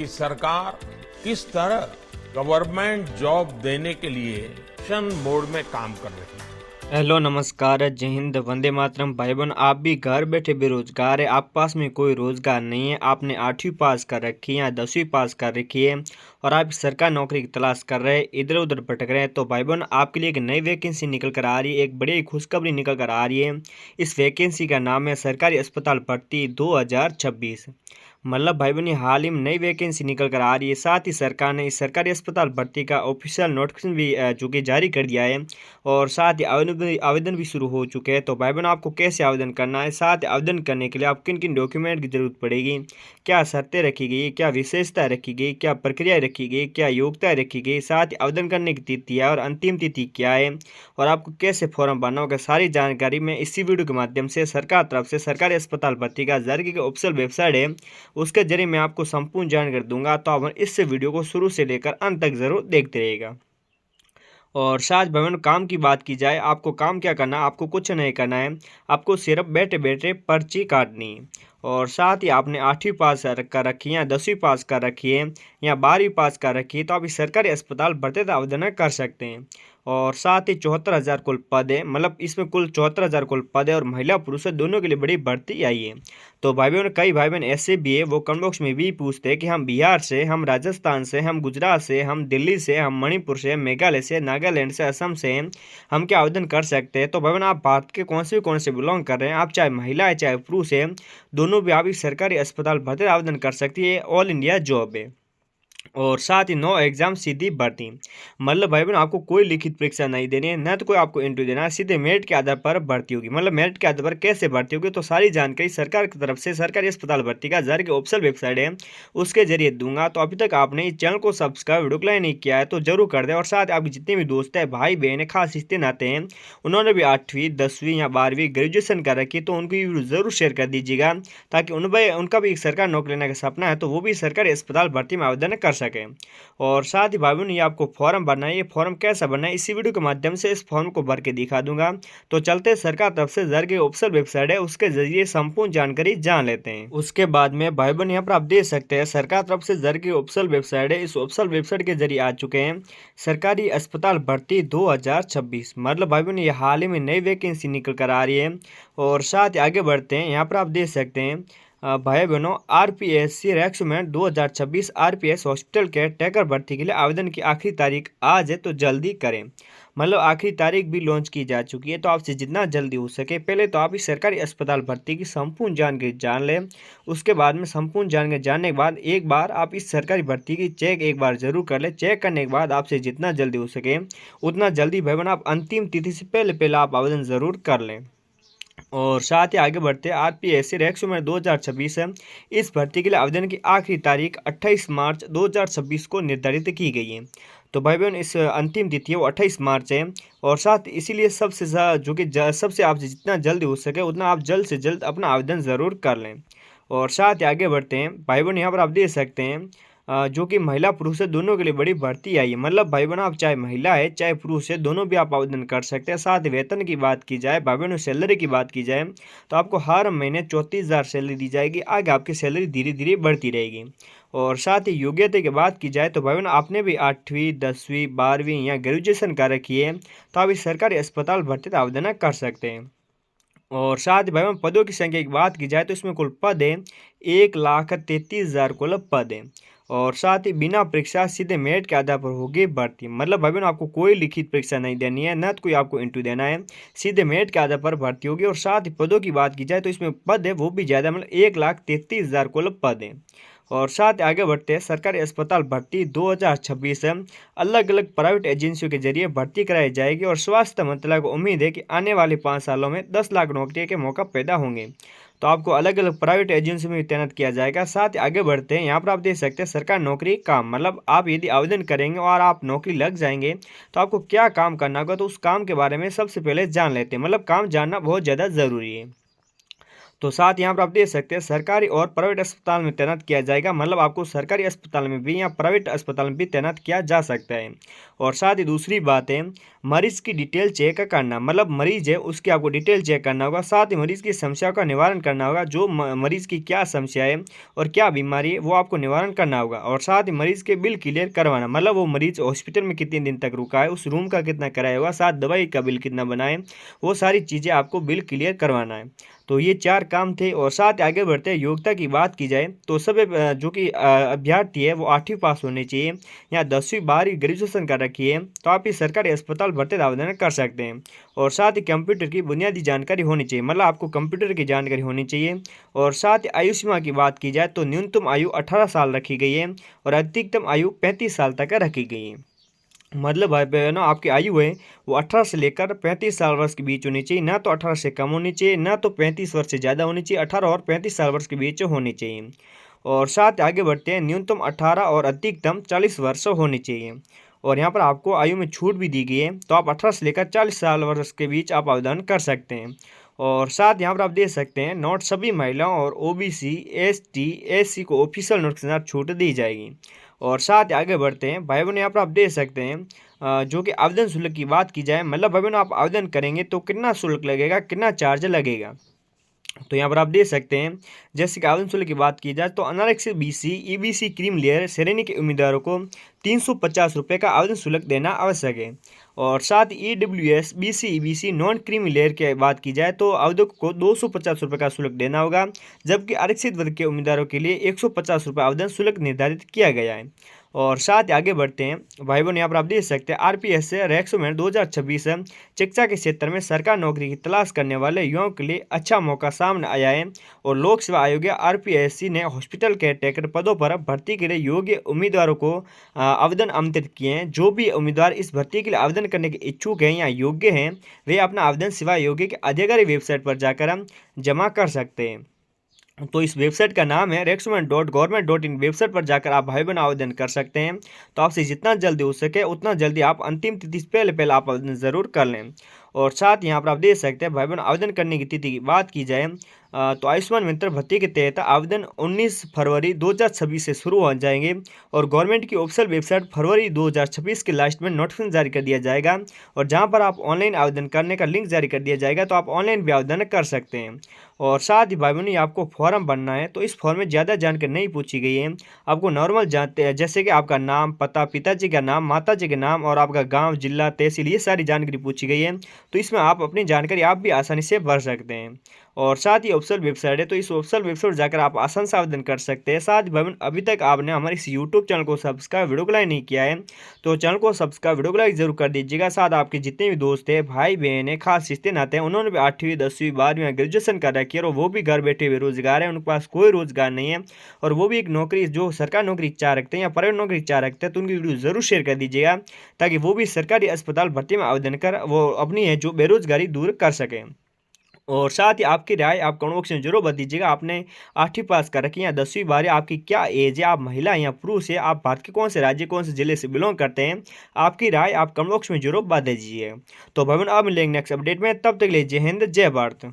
कि सरकार किस तरह गवर्नमेंट जॉब देने के लिए एक्शन मोड में काम कर रही है। हेलो नमस्कार जय हिंद वंदे मातरम। भाई बहन, आप भी घर बैठे बेरोजगार है, आप पास में कोई रोजगार नहीं है, आपने 8वीं पास कर रखी है या 10वीं पास कर रखी है और आप सरकारी नौकरी की तलाश कर रहे हैं, इधर उधर भटक रहे हैं, तो भाई बहन आपके लिए एक नई वैकेंसी निकल कर आ रही है, एक बड़ी खुशखबरी निकल कर आ रही है। इस वैकेंसी का नाम है सरकारी अस्पताल भर्ती 2026। मतलब भाई बहन हाल ही में नई वैकेंसी निकल कर आ रही है। साथ ही सरकार ने इस सरकारी अस्पताल भर्ती का ऑफिशियल नोटिफिकेशन भी जो कि जारी कर दिया है और साथ ही आवेदन भी शुरू हो चुके हैं। तो भाई बहन आपको कैसे आवेदन करना है, साथ ही आवेदन करने के लिए आप किन किन डॉक्यूमेंट की जरूरत पड़ेगी, क्या शर्तें रखी गई, क्या विशेषता रखी गई, क्या प्रक्रिया रखी गई, क्या योग्यता रखी गई, साथ ही आवेदन करने की तिथि है और अंतिम तिथि क्या है और आपको कैसे फॉर्म भरना होगा, सारी जानकारी मैं इसी वीडियो के माध्यम से सरकार तरफ से सरकारी अस्पताल भर्ती का जारी की ऑफिशियल वेबसाइट है उसके जरिए मैं आपको संपूर्ण जानकारी दूंगा। तो आप इस वीडियो को शुरू से लेकर अंत तक जरूर देखते रहिएगा। और साथ भवन काम की बात की जाए, आपको काम क्या करना है, आपको कुछ नहीं करना है, आपको सिर्फ बैठे बैठे पर्ची काटनी है। और साथ ही आपने 8वीं पास कर रखी है या 10वीं पास कर रखी है या 12वीं पास कर रखी है तो आप इस सरकारी अस्पताल भर्ती का आवेदन कर सकते हैं। और साथ ही 74,000 कुल पद है, मतलब इसमें कुल 74,000 कुल पद है और महिला पुरुष दोनों के लिए बड़ी भर्ती आई है। तो भाई बहन कई भाई बहन ऐसे भी है वो कमेंट बॉक्स में भी पूछते हैं कि हम बिहार से, हम राजस्थान से, हम गुजरात से, हम दिल्ली से, हम मणिपुर से, मेघालय से, नागालैंड से, असम से हम क्या आवेदन कर सकते हैं। तो भाई बहन आप भारत के कौन से बिलोंग कर रहे हैं, आप चाहे महिला है चाहे पुरुष है, दोनों भी आप इस सरकारी अस्पताल भर्ती आवेदन कर सकती है। ऑल इंडिया जॉब है और साथ ही नो एग्जाम सीधी भर्ती। मतलब भाई बहन आपको कोई लिखित परीक्षा नहीं देनी है, न तो कोई आपको इंटरव्यू देना है, सीधे मेरिट के आधार पर भर्ती होगी। मतलब मेरिट के आधार पर कैसे भर्ती होगी तो सारी जानकारी सरकार की तरफ से सरकारी अस्पताल भर्ती का जारी की ऑफिशियल वेबसाइट है उसके जरिए दूंगा। तो अभी तक आपने इस चैनल को सब्सक्राइब वीडियो को लाइक नहीं किया है तो जरूर कर दे और साथ आपके जितने भी दोस्त हैं, भाई बहन, खास रिश्ते नाते हैं, उन्होंने भी 8वीं 10वीं या 12वीं ग्रेजुएशन कर रखी है तो उनको भी जरूर शेयर कर दीजिएगा ताकि उनका भी एक सरकारी नौकरी लेने का सपना है तो वो भी सरकारी अस्पताल भर्ती में आवेदन कर सकें। और साथ ही भाई बहन ये आपको फॉर्म भरना है, ये फॉर्म कैसा भरना है इसी वीडियो के माध्यम से इस फॉर्म को भर के दिखा दूंगा। तो चलते सरकार तरफ से जारी ऑफिशियल वेबसाइट है उसके जरिए संपूर्ण जानकारी जान लेते हैं। उसके बाद में भाई बहन यहाँ पर आप देख सकते हैं सरकार तरफ से जारी ऑफिशियल वेबसाइट है, इस ऑफिशियल वेबसाइट के जरिए आ चुके हैं सरकारी अस्पताल भर्ती 2026। मतलब भाई बहन ये हाल ही में नई वैकेंसी निकल कर आ रही है। और साथ ही आगे बढ़ते हैं, यहाँ पर आप देख सकते हैं भाई बहनों आरपीएससी रिक्रूटमेंट 2026 आरपीएस हॉस्पिटल के टेकर भर्ती के लिए आवेदन की आखिरी तारीख आज है तो जल्दी करें। मतलब आखिरी तारीख भी लॉन्च की जा चुकी है तो आपसे जितना जल्दी हो सके पहले तो आप इस सरकारी अस्पताल भर्ती की संपूर्ण जानकारी जान लें। उसके बाद में संपूर्ण जानकारी जानने के बाद एक बार आप इस सरकारी भर्ती की चेक एक बार जरूर कर लें। चेक करने के बाद आपसे जितना जल्दी हो सके उतना जल्दी भाई बहन आप अंतिम तिथि से पहले आप आवेदन जरूर कर लें। और साथ ही आगे बढ़ते हैं आरपीएससी रिक्रूटमेंट 2026 है, इस भर्ती के लिए आवेदन की आखिरी तारीख 28 मार्च 2026 को निर्धारित की गई है। तो भाई बहन इस अंतिम तिथि है वो 28 मार्च है और साथ इसीलिए सबसे आपसे जितना जल्दी हो सके उतना आप जल्द से जल्द अपना आवेदन ज़रूर कर लें। और साथ ही आगे बढ़ते हैं भाई बहन यहाँ पर आप देख सकते हैं जो कि महिला पुरुष है दोनों के लिए बड़ी भर्ती आई है। मतलब भाई बहन आप चाहे महिला है चाहे पुरुष है दोनों भी आप आवेदन कर सकते हैं। साथ ही वेतन की बात की जाए, भाई बहन सैलरी की बात की जाए तो आपको हर महीने 34,000 सैलरी दी जाएगी। आगे आपकी सैलरी धीरे धीरे बढ़ती रहेगी। और साथ ही योग्यता की बात की जाए तो भाई बहन आपने भी 8वीं 10वीं 12वीं या ग्रेजुएशन कर रखी है तो आप इस सरकारी अस्पताल भर्ती का आवेदन कर सकते हैं। और साथ ही भाई बहन पदों की संख्या की बात की जाए तो इसमें कुल पद है 1,33,000 कुल पद है। और साथ ही बिना परीक्षा सीधे मेरिट के आधार पर होगी भर्ती। मतलब भाई बहन आपको कोई लिखित परीक्षा नहीं देनी है, न तो कोई आपको इंटरव्यू देना है, सीधे मेरिट के आधार पर भर्ती होगी। और साथ ही पदों की बात की जाए तो इसमें पद है वो भी ज़्यादा, मतलब 1,33,000 कुल पद है। और साथ आगे बढ़ते हैं सरकारी अस्पताल भर्ती 2026 अलग अलग प्राइवेट एजेंसियों के जरिए भर्ती कराई जाएगी और स्वास्थ्य मंत्रालय को उम्मीद है कि आने वाले 5 सालों में 10 लाख नौकरी के मौका पैदा होंगे। तो आपको अलग अलग प्राइवेट एजेंसी में तैनात किया जाएगा। साथ ही आगे बढ़ते हैं, यहाँ पर आप देख सकते हैं सरकारी नौकरी काम, मतलब आप यदि आवेदन करेंगे और आप नौकरी लग जाएंगे तो आपको क्या काम करना होगा तो उस काम के बारे में सबसे पहले जान लेते हैं। मतलब काम जानना बहुत ज़्यादा ज़रूरी है। तो साथ यहाँ पर आप देख सकते हैं सरकारी और प्राइवेट अस्पताल में तैनात किया जाएगा, मतलब आपको सरकारी अस्पताल में भी या प्राइवेट अस्पताल में भी तैनात किया जा सकता है। और साथ ही दूसरी बात है मरीज की डिटेल चेक करना, मतलब मरीज है उसकी आपको डिटेल चेक करना होगा, साथ ही मरीज की समस्या का निवारण करना होगा, जो मरीज की क्या समस्या है और क्या बीमारी है वो आपको निवारण करना होगा। और साथ ही मरीज के बिल क्लियर करवाना, मतलब वो मरीज हॉस्पिटल में कितने दिन तक रुका है, उस रूम का कितना किराया होगा, साथ दवाई का बिल कितना बना है, वो सारी चीज़ें आपको बिल क्लियर करवाना है। तो ये 4 काम थे। और साथ आगे बढ़ते हैं योग्यता की बात की जाए तो सब जो कि अभ्यर्थी है वो 8वीं पास होने चाहिए या 10वीं 12वीं ग्रेजुएशन कर रखी है, तो आप इस सरकारी अस्पताल भर्ती आवेदन कर सकते हैं। और साथ ही कंप्यूटर की बुनियादी जानकारी होनी चाहिए, मतलब आपको कंप्यूटर की जानकारी होनी चाहिए। और साथ ही आयु सीमा की बात की जाए तो न्यूनतम आयु 18 साल रखी गई है और अधिकतम आयु 35 साल तक रखी गई है। मतलब भाई बहनों आपकी आयु है वो 18 से लेकर 35 साल वर्ष के बीच होनी चाहिए, ना तो 18 से कम होनी चाहिए, ना तो 35 वर्ष से ज़्यादा होनी चाहिए, 18 और 35 साल वर्ष के बीच होनी चाहिए। और साथ आगे बढ़ते हैं न्यूनतम 18 और अधिकतम 40 वर्ष होनी चाहिए। और यहाँ पर आपको आयु में छूट भी दी गई है, तो आप 18 से लेकर 40 साल वर्ष के बीच आप आवेदन कर सकते हैं। और साथ यहाँ पर आप देख सकते हैं नोट सभी महिलाओं और ओबीसी एसटी एससी को ऑफिशियल नोट के साथ छूट दी जाएगी। और साथ आगे बढ़ते हैं भाई बहन, यहाँ पर आप देख सकते हैं जो कि आवेदन शुल्क की बात की जाए, मतलब भाई बहन आप आवेदन करेंगे तो कितना शुल्क लगेगा, कितना चार्ज लगेगा। तो यहाँ पर आप देख सकते हैं जैसे कि आवेदन शुल्क की बात की जाए तो अनारक्षित बीसी ईबीसी क्रीम लेयर श्रेणी के उम्मीदवारों को 350 रुपये का आवेदन शुल्क देना आवश्यक है। और साथ EWS BC EBC non creamy layer की बात की जाए तो आवेदक को 250 रुपये का शुल्क देना होगा, जबकि आरक्षित वर्ग के उम्मीदवारों के लिए 150 रुपये आवेदन शुल्क निर्धारित किया गया है। और साथ आगे बढ़ते हैं भाई बहन, यहाँ पर आप देख सकते हैं आरपीएस से रैक्सोमेंट 2026 शिक्षा के क्षेत्र में सरकारी नौकरी की तलाश करने वाले युवाओं के लिए अच्छा मौका सामने आया है। और लोक सेवा आयोग आरपीएससी ने हॉस्पिटल केयर टेकर पदों पर भर्ती के लिए योग्य उम्मीदवारों को आवेदन आमंत्रित किए हैं। जो भी उम्मीदवार इस भर्ती के लिए आवेदन करने के इच्छुक हैं या योग्य हैं वे अपना आवेदन सेवा आयोग की आधिकारिक वेबसाइट पर जाकर जमा कर सकते हैं। तो इस वेबसाइट का नाम है recruitment.government.in। वेबसाइट पर जाकर आप भाई बहन आवेदन कर सकते हैं। तो आपसे जितना जल्दी हो सके उतना जल्दी आप अंतिम तिथि से पहले आप आवेदन ज़रूर कर लें। और साथ यहाँ पर आप देख सकते हैं भाई बहन आवेदन करने की तिथि की बात की जाए तो आयुष्मान मित्र भत्ते के तहत आवेदन 19 फरवरी 2026 से शुरू हो जाएंगे। और गवर्नमेंट की ऑफिशियल वेबसाइट फरवरी 2026 के लास्ट में नोटिफिकेशन जारी कर दिया जाएगा, और जहां पर आप ऑनलाइन आवेदन करने का लिंक जारी कर दिया जाएगा, तो आप ऑनलाइन भी आवेदन कर सकते हैं। और साथ ही भाई बहनों आपको फॉर्म भरना है, तो इस फॉर्म में ज़्यादा जानकारी नहीं पूछी गई है। आपको नॉर्मल जानते हैं जैसे कि आपका नाम, पता, पिताजी का नाम, माताजी का नाम और आपका गाँव, जिला, तहसील, ये सारी जानकारी पूछी गई है। तो इसमें आप अपनी जानकारी आप भी आसानी से भर सकते हैं। और साथ ही ऑफिशियल वेबसाइट है, तो इस ऑफिशियल वेबसाइट जाकर आप आसान से आवेदन कर सकते हैं। साथ ही भाई अभी तक आपने हमारे इस यूट्यूब चैनल को सब्सक्राइब, वीडियो को लाइक नहीं किया है तो चैनल को सब्सक्राइब, वीडियो को लाइक जरूर कर दीजिएगा। साथ आपके जितने भी दोस्त हैं, भाई बहन है, खास रिश्ते नाते हैं, उन्होंने भी 8वीं 10वीं 12वीं ग्रेजुएशन कर रखी है और वो भी घर बैठे बेरोजगार है, उनके पास कोई रोजगार नहीं है और वो भी एक नौकरी जो सरकारी नौकरी इच्छा रखते हैं या प्राइवेट नौकरी इच्छा रखते हैं, तो उनकी वीडियो जरूर शेयर कर दीजिएगा ताकि वो भी सरकारी अस्पताल भर्ती में आवेदन कर वो अपनी है जो बेरोजगारी दूर कर सकें। और साथ ही आपकी राय आप कमेंट बॉक्स में जरूर बता दीजिएगा। आपने 8वीं पास कर रखी है या 10वीं 12वीं, आपकी क्या एज है, आप महिला हैं या पुरुष है, आप भारत के कौन से राज्य, कौन से जिले से बिलोंग करते हैं, आपकी राय आप कमेंट बॉक्स में जरूर बता दीजिए। तो भाई अब मिलेंगे नेक्स्ट अपडेट में, तब तक के लिए जय हिंद, जय भारत।